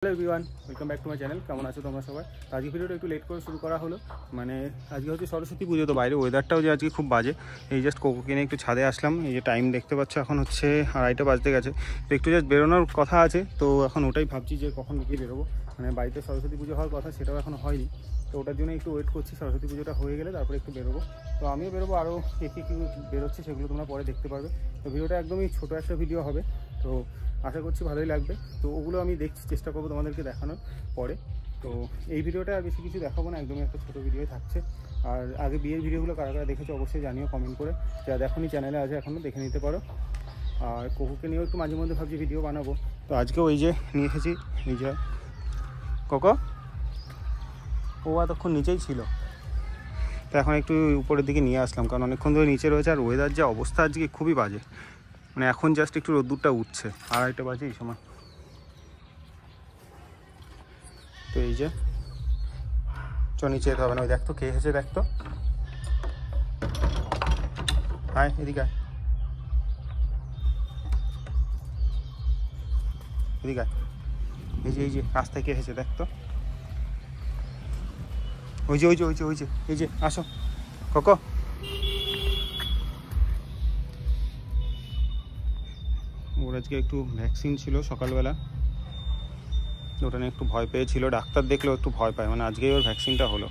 Hello everyone, welcome back to my channel. কেমন আছো তোমরা সবাই? আজকে ভিডিওটা একটু লেট করে শুরু করা হলো, মানে আজকে হচ্ছে সরস্বতী পুজো, তো বাইরে ওয়েদারটাও যে আজকে খুব বাজে। এই জাস্ট কোকো কিনে একটু ছাদে আসলাম, এই যে টাইম দেখতে পাচ্ছ এখন হচ্ছে 2:30 বাজতে গেছে, তো একটু জাস্ট বেরোনোর কথা আছে, তো এখন ওটাই ভাবছি যে কখন গিয়ে বেরোবো। মানে বাড়িতে সরস্বতী পুজো হওয়ার কথা, সেটাও এখন হয়নি, তো ওটার জন্য একটু ওয়েট করছি। সরস্বতী পুজোটা হয়ে গেলে তারপরে একটু বেরোবো। তো আমিও বেরোবো, আরও কে কী বেরোচ্ছে সেগুলো তোমরা পরে দেখতে পারবে। তো ভিডিওটা একদমই ছোটো একটা ভিডিও হবে, তো আশা করছি ভালোই লাগবে। তো ওগুলো আমি চেষ্টা করবো তোমাদেরকে দেখানোর পরে। তো এই ভিডিওটা আর বেশি কিছু দেখাবো না, একদমই একটা ছোটো ভিডিও থাকছে। আর আগে বিয়ের ভিডিওগুলো কারা কারা দেখেছো অবশ্যই জানিও কমেন্ট করে, যা দেখোনি চ্যানেলে আছে এখনও দেখে নিতে পারো। আর কোকোকে নিয়েও একটু মাঝে মধ্যে ভাবছি ভিডিও বানাবো। তো আজকেও ওই যে নিয়ে এসেছি, এই যে কোকো, ও এতক্ষণ নিচেই ছিল, তো এখন একটু উপরের দিকে নিয়ে আসলাম, কারণ অনেকক্ষণ ধরে নিচে রয়েছে। আর ওয়েদার যা অবস্থা আজকে খুবই বাজে, মানে এখন জাস্ট একটু রোদ্দুরটা উঠছে, 2:30 বাজে এই সময়। তো এই যে নিচে যেতে হবে না, ওই দেখতো কে এসেছে, দেখতো। আয় এদিকে, এদিকে এই যে রাস্তায় কে এসেছে দেখতো। ওই যে এই যে আসো কোকো। ওর আজকে একটু ভ্যাকসিন ছিল সকালবেলা, ওটা নিয়ে একটু ভয় পেয়েছিল। ডাক্তার দেখলেও একটু ভয় পায়, মানে আজকেই ওর ভ্যাকসিনটা হলো।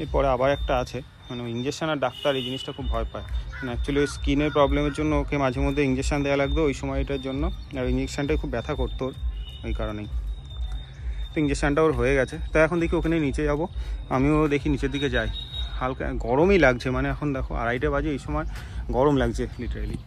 এরপরে আবার একটা আছে, মানে ইঞ্জেকশন আর ডাক্তার এই জিনিসটা খুব ভয় পায়। মানে অ্যাকচুয়ালি ওই স্কিনের প্রবলেমের জন্য ওকে মাঝে মধ্যে ইঞ্জেকশন দেওয়া লাগতো ওই সময়টার জন্য, আর ইঞ্জেকশানটাই খুব ব্যথা করতো ওই কারণেই। তো ইঞ্জেকশানটা ওর হয়ে গেছে, তো এখন দেখি ওখানে নিচে যাব। আমিও দেখি নিচের দিকে যাই, হালকা গরমই লাগছে, মানে এখন দেখো 2:30 বাজে, এই সময় গরম লাগছে লিটারেলি।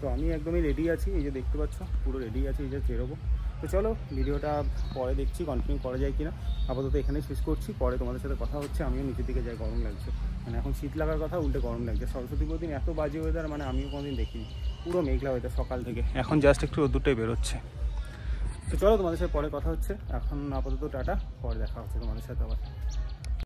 তো আমি একদমই রেডি আছি, এই যে দেখতে পাচ্ছ পুরো রেডি আছি, এই যে বেরোবো। তো চলো ভিডিওটা পরে দেখছি কন্টিনিউ করা যায় কিনা। আপাতত এখানেই শেষ করছি, পরে তোমাদের সাথে কথা হচ্ছে। আমিও নিচের দিকে যাই, গরম লাগছে, মানে এখন শীত লাগার কথা, উল্টে গরম লাগছে। সরস্বতী পুজোর দিন এত বাজে ওয়েদার, মানে আমিও কোনোদিন দেখিনি। পুরো মেঘলা ওয়েদার সকাল থেকে, এখন জাস্ট একটু রোদ্দুরটাই বেরোচ্ছে। তো চলো তোমাদের সাথে পরে কথা হচ্ছে, এখন আপাতত টাটা, পরে দেখা হচ্ছে তোমাদের সাথে আবার।